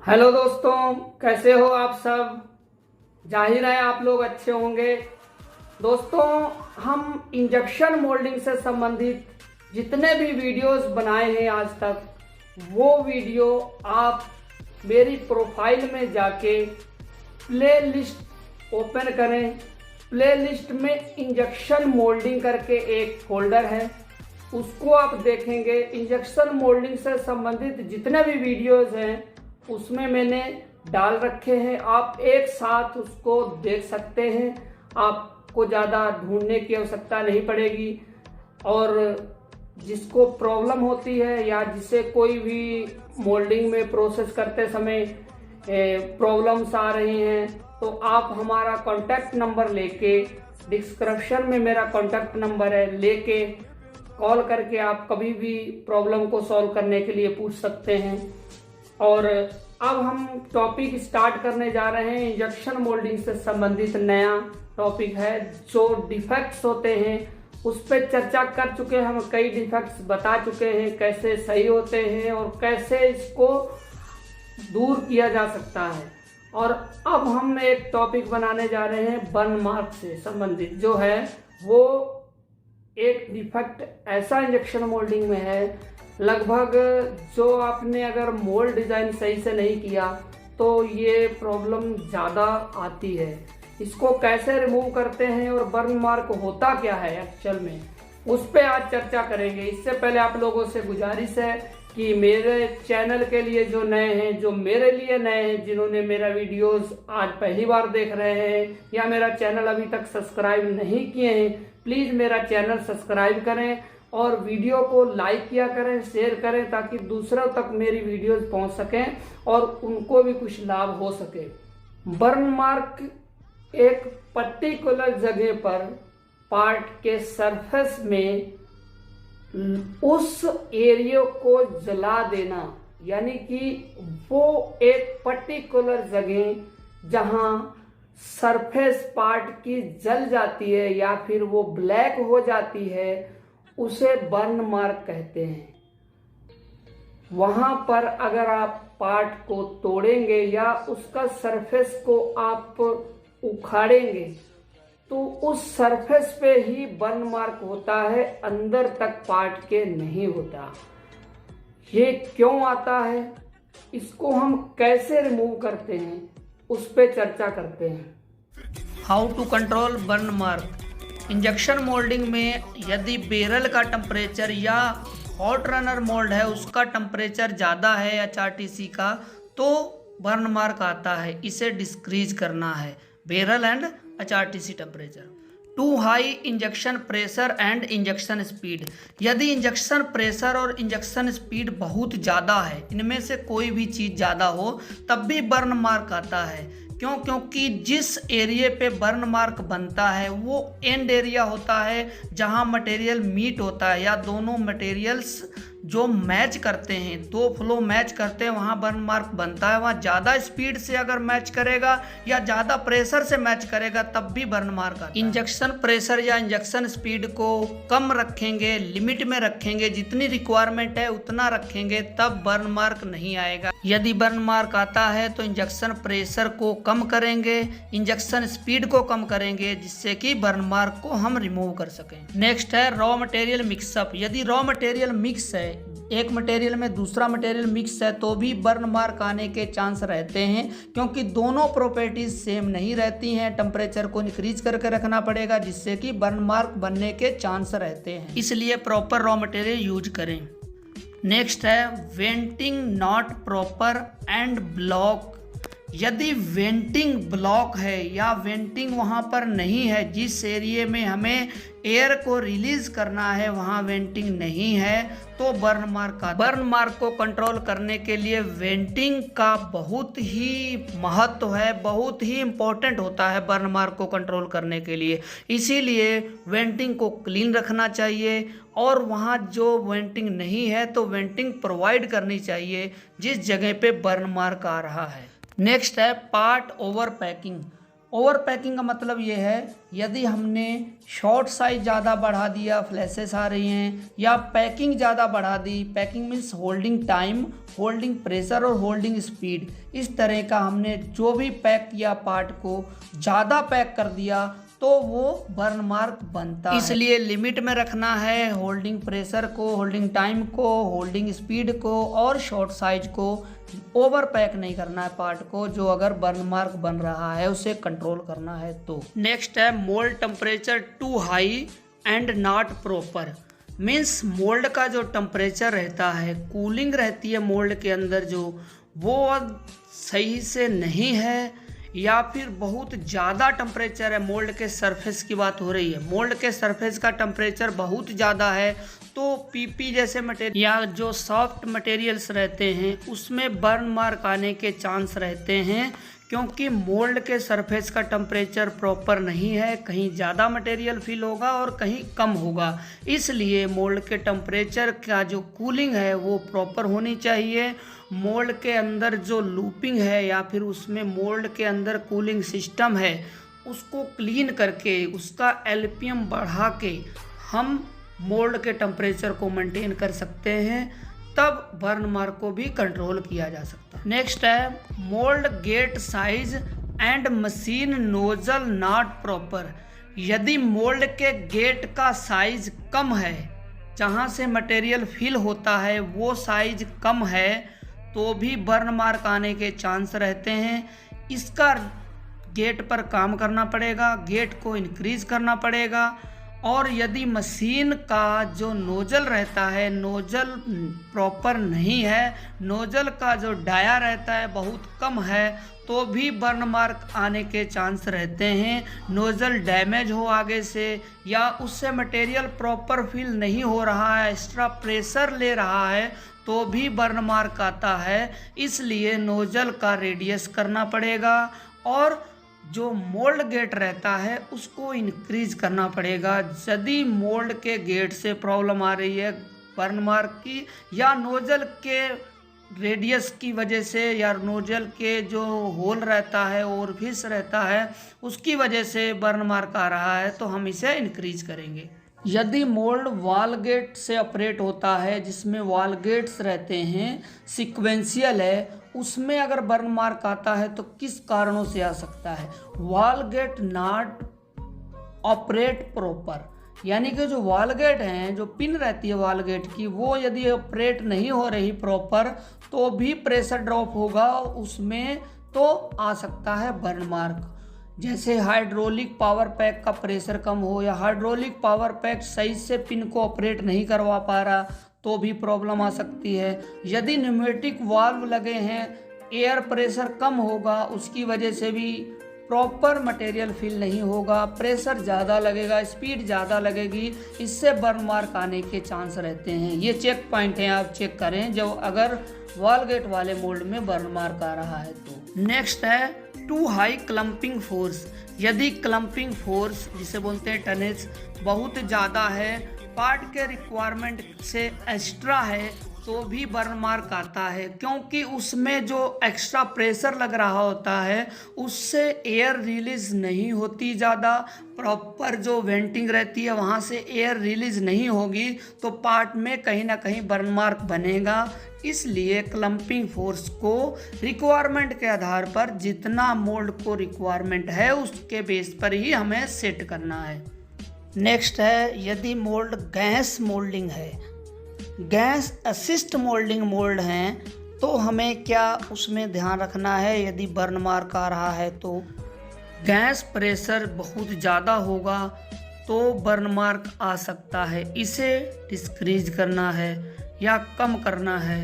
Hello दोस्तों, कैसे हो आप सब। जाहिर है आप लोग अच्छे होंगे। दोस्तों, हम इंजेक्शन मोल्डिंग से संबंधित जितने भी वीडियोस बनाए हैं आज तक, वो वीडियो आप मेरी प्रोफाइल में जाके प्ले लिस्ट ओपन करें। प्ले लिस्ट में इंजेक्शन मोल्डिंग करके एक फोल्डर है, उसको आप देखेंगे। इंजेक्शन मोल्डिंग से संबंधित जितने भी वीडियोस हैं उसमें मैंने डाल रखे हैं, आप एक साथ उसको देख सकते हैं। आपको ज़्यादा ढूंढने की आवश्यकता नहीं पड़ेगी। और जिसको प्रॉब्लम होती है या जिसे कोई भी मोल्डिंग में प्रोसेस करते समय प्रॉब्लम्स आ रही हैं, तो आप हमारा कॉन्टैक्ट नंबर लेके, डिस्क्रिप्शन में मेरा कॉन्टैक्ट नंबर है, लेके कॉल करके आप कभी भी प्रॉब्लम को सॉल्व करने के लिए पूछ सकते हैं। और अब हम टॉपिक स्टार्ट करने जा रहे हैं। इंजेक्शन मोल्डिंग से संबंधित नया टॉपिक है। जो डिफेक्ट्स होते हैं उस पर चर्चा कर चुके हैं, हम कई डिफेक्ट्स बता चुके हैं, कैसे सही होते हैं और कैसे इसको दूर किया जा सकता है। और अब हम एक टॉपिक बनाने जा रहे हैं बर्न मार्क से संबंधित। जो है वो एक डिफेक्ट ऐसा इंजेक्शन मोल्डिंग में है, लगभग जो आपने अगर मोल्ड डिज़ाइन सही से नहीं किया तो ये प्रॉब्लम ज़्यादा आती है। इसको कैसे रिमूव करते हैं और बर्न मार्क होता क्या है एक्चुअल में, उस पर आज चर्चा करेंगे। इससे पहले आप लोगों से गुजारिश है कि मेरे चैनल के लिए जो नए हैं, जो मेरे लिए नए हैं, जिन्होंने मेरा वीडियोस आज पहली बार देख रहे हैं या मेरा चैनल अभी तक सब्सक्राइब नहीं किए हैं, प्लीज़ मेरा चैनल सब्सक्राइब करें और वीडियो को लाइक किया करें, शेयर करें, ताकि दूसरों तक मेरी वीडियोस पहुंच सकें और उनको भी कुछ लाभ हो सके। बर्न मार्क एक पर्टिकुलर जगह पर पार्ट के सरफेस में उस एरिया को जला देना, यानी कि वो एक पर्टिकुलर जगह जहां सरफेस पार्ट की जल जाती है या फिर वो ब्लैक हो जाती है, उसे बर्न मार्क कहते हैं। वहां पर अगर आप पार्ट को तोड़ेंगे या उसका सरफेस को आप उखाड़ेंगे तो उस सरफेस पे ही बर्न मार्क होता है, अंदर तक पार्ट के नहीं होता। ये क्यों आता है, इसको हम कैसे रिमूव करते हैं, उस पे चर्चा करते हैं। How to control burn mark. Injection moulding में यदि बैरल का टेम्परेचर या हॉट रनर मोल्ड है उसका टेम्परेचर ज़्यादा है HRTC का, तो बर्न मार्क आता है। इसे डिक्रीज करना है, barrel and HRTC temperature. Too high injection pressure and injection speed. यदि इंजेक्शन प्रेशर और इंजेक्शन स्पीड बहुत ज़्यादा है, इनमें से कोई भी चीज़ ज़्यादा हो, तब भी बर्न मार्क आता है। क्यों? क्योंकि जिस एरिया पे बर्न मार्क बनता है वो एंड एरिया होता है, जहां मटेरियल मीट होता है या दोनों मटेरियल्स जो मैच करते हैं, दो फ्लो मैच करते हैं, वहां बर्न मार्क बनता है। वहां ज़्यादा स्पीड से अगर मैच करेगा या ज़्यादा प्रेशर से मैच करेगा तब भी बर्न मार्क आता है। इंजेक्शन प्रेशर या इंजेक्शन स्पीड को कम रखेंगे, लिमिट में रखेंगे, जितनी रिक्वायरमेंट है उतना रखेंगे, तब बर्न मार्क नहीं आएगा। यदि बर्न मार्क आता है तो इंजेक्शन प्रेशर को कम करेंगे, इंजेक्शन स्पीड को कम करेंगे, जिससे कि बर्न मार्क को हम रिमूव कर सकें। नेक्स्ट है रॉ मटेरियल मिक्सअप। यदि रॉ मटेरियल मिक्स है, एक मटेरियल में दूसरा मटेरियल मिक्स है, तो भी बर्न मार्क आने के चांस रहते हैं, क्योंकि दोनों प्रॉपर्टीज सेम नहीं रहती हैं। टेम्परेचर को इंक्रीज करके रखना पड़ेगा, जिससे कि बर्न मार्क बनने के चांस रहते हैं, इसलिए प्रॉपर रॉ मटेरियल यूज करें। नेक्स्ट है वेंटिंग नॉट प्रॉपर एंड ब्लॉक। यदि वेंटिंग ब्लॉक है या वेंटिंग वहाँ पर नहीं है, जिस एरिया में हमें एयर को रिलीज करना है वहाँ वेंटिंग नहीं है, तो बर्न मार्क आता है। बर्न मार्क को कंट्रोल करने के लिए वेंटिंग का बहुत ही महत्व है, बहुत ही इम्पोर्टेंट होता है बर्न मार्क को कंट्रोल करने के लिए। इसीलिए वेंटिंग को क्लीन रखना चाहिए और वहाँ जो वेंटिंग नहीं है तो वेंटिंग प्रोवाइड करनी चाहिए जिस जगह पे बर्न मार्क आ रहा है। नेक्स्ट है part over packing. Over packing का मतलब ये है यदि हमने शॉर्ट साइज ज़्यादा बढ़ा दिया, फ्लैशेस आ रही हैं, या पैकिंग ज़्यादा बढ़ा दी, packing means holding time, holding pressure और होल्डिंग स्पीड, इस तरह का हमने जो भी पैक किया पार्ट को ज़्यादा पैक कर दिया तो वो बर्न मार्क बनता है। इसलिए लिमिट में रखना है होल्डिंग प्रेशर को, होल्डिंग टाइम को, होल्डिंग स्पीड को और शॉर्ट साइज को। ओवर पैक नहीं करना है पार्ट को, जो अगर बर्न मार्क बन रहा है उसे कंट्रोल करना है। तो नेक्स्ट है mould temperature too high and not proper. Means mould का जो टेम्परेचर रहता है, कूलिंग रहती है मोल्ड के अंदर जो, वो सही से नहीं है या फिर बहुत ज़्यादा टेम्परेचर है। मोल्ड के सरफेस की बात हो रही है, मोल्ड के सरफेस का टेम्परेचर बहुत ज़्यादा है तो पीपी जैसे मटेरियल या जो सॉफ्ट मटेरियल्स रहते हैं उसमें बर्न मार्क आने के चांस रहते हैं, क्योंकि मोल्ड के सरफेस का टेम्परेचर प्रॉपर नहीं है। कहीं ज़्यादा मटेरियल फिल होगा और कहीं कम होगा, इसलिए मोल्ड के टेम्परेचर का जो कूलिंग है वो प्रॉपर होनी चाहिए। मोल्ड के अंदर जो लूपिंग है या फिर उसमें मोल्ड के अंदर कूलिंग सिस्टम है उसको क्लीन करके, उसका एलपीएम बढ़ा के हम मोल्ड के टेम्परेचर को मेंटेन कर सकते हैं, तब बर्न मार्क को भी कंट्रोल किया जा सकता है। नेक्स्ट है mould gate size and machine nozzle not proper. यदि मोल्ड के गेट का साइज कम है, जहाँ से मटेरियल फिल होता है वो साइज कम है, तो भी बर्न मार्क आने के चांस रहते हैं। इसका गेट पर काम करना पड़ेगा, गेट को इंक्रीज करना पड़ेगा। और यदि मशीन का जो नोजल रहता है, नोजल प्रॉपर नहीं है, नोजल का जो डाया रहता है बहुत कम है, तो भी बर्न मार्क आने के चांस रहते हैं। नोजल डैमेज हो आगे से या उससे मटेरियल प्रॉपर फिल नहीं हो रहा है, एक्स्ट्रा प्रेशर ले रहा है, तो भी बर्न मार्क आता है। इसलिए नोजल का रेडियस करना पड़ेगा और जो मोल्ड गेट रहता है उसको इंक्रीज करना पड़ेगा। यदि मोल्ड के गेट से प्रॉब्लम आ रही है बर्न मार्क की, या नोजल के रेडियस की वजह से, या नोजल के जो होल रहता है ओरिफिस रहता है उसकी वजह से बर्न मार्क आ रहा है, तो हम इसे इंक्रीज करेंगे। यदि मोल्ड वॉल गेट से ऑपरेट होता है, जिसमें वॉल गेट्स रहते हैं, सीक्वेंशियल है, उसमें अगर बर्न मार्क आता है तो किस कारणों से आ सकता है? Valve gate not operate proper, यानी कि जो वॉल गेट हैं, जो पिन रहती है वॉल गेट की, वो यदि ऑपरेट नहीं हो रही प्रॉपर तो भी प्रेशर ड्रॉप होगा उसमें, तो आ सकता है बर्न मार्क। जैसे हाइड्रोलिक पावर पैक का प्रेशर कम हो, या हाइड्रोलिक पावर पैक सही से पिन को ऑपरेट नहीं करवा पा रहा, तो भी प्रॉब्लम आ सकती है। यदि न्यूमेटिक वाल्व लगे हैं, एयर प्रेशर कम होगा, उसकी वजह से भी प्रॉपर मटेरियल फिल नहीं होगा, प्रेशर ज़्यादा लगेगा, स्पीड ज़्यादा लगेगी, इससे बर्न मार्क आने के चांस रहते हैं। ये चेक पॉइंट हैं, आप चेक करें जो अगर वॉल गेट वाले मोल्ड में बर्न मार्क आ रहा है तो। नेक्स्ट है टू हाई क्लम्पिंग फोर्स। यदि क्लम्पिंग फोर्स जिसे बोलते हैं टनेज बहुत ज़्यादा है, पार्ट के रिक्वायरमेंट से एक्स्ट्रा है, तो भी बर्न मार्क आता है, क्योंकि उसमें जो एक्स्ट्रा प्रेशर लग रहा होता है उससे एयर रिलीज नहीं होती, ज़्यादा प्रॉपर जो वेंटिंग रहती है वहाँ से एयर रिलीज नहीं होगी, तो पार्ट में कहीं ना कहीं बर्न मार्क बनेगा। इसलिए क्लम्पिंग फोर्स को रिक्वायरमेंट के आधार पर, जितना मोल्ड को रिक्वायरमेंट है उसके बेस पर ही हमें सेट करना है। नेक्स्ट है यदि मोल्ड गैस मोल्डिंग है, गैस असिस्ट मोल्डिंग मोल्ड हैं, तो हमें क्या उसमें ध्यान रखना है? यदि बर्न मार्क आ रहा है तो गैस प्रेशर बहुत ज़्यादा होगा तो बर्न मार्क आ सकता है, इसे डिस्क्रीज करना है या कम करना है।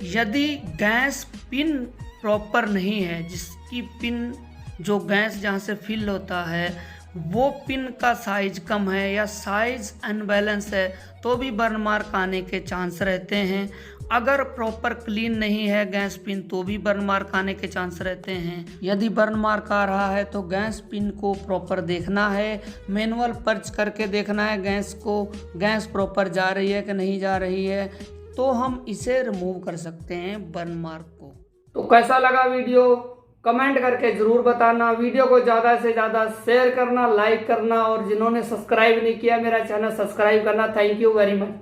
यदि गैस पिन प्रॉपर नहीं है, जिसकी पिन जो गैस जहाँ से फिल होता है वो पिन का साइज कम है या साइज अनबैलेंस है, तो भी बर्न मार्क आने के चांस रहते हैं। अगर प्रॉपर क्लीन नहीं है गैस पिन तो भी बर्न मार्क आने के चांस रहते हैं। यदि बर्न मार्क आ रहा है तो गैस पिन को प्रॉपर देखना है, मैनुअल पर्च करके देखना है गैस को, गैस प्रॉपर जा रही है कि नहीं जा रही है, तो हम इसे रिमूव कर सकते हैं बर्न मार्क को। तो कैसा लगा वीडियो? कमेंट करके ज़रूर बताना। वीडियो को ज़्यादा से ज़्यादा शेयर करना, लाइक करना और जिन्होंने सब्सक्राइब नहीं किया मेरा चैनल सब्सक्राइब करना। Thank you very much.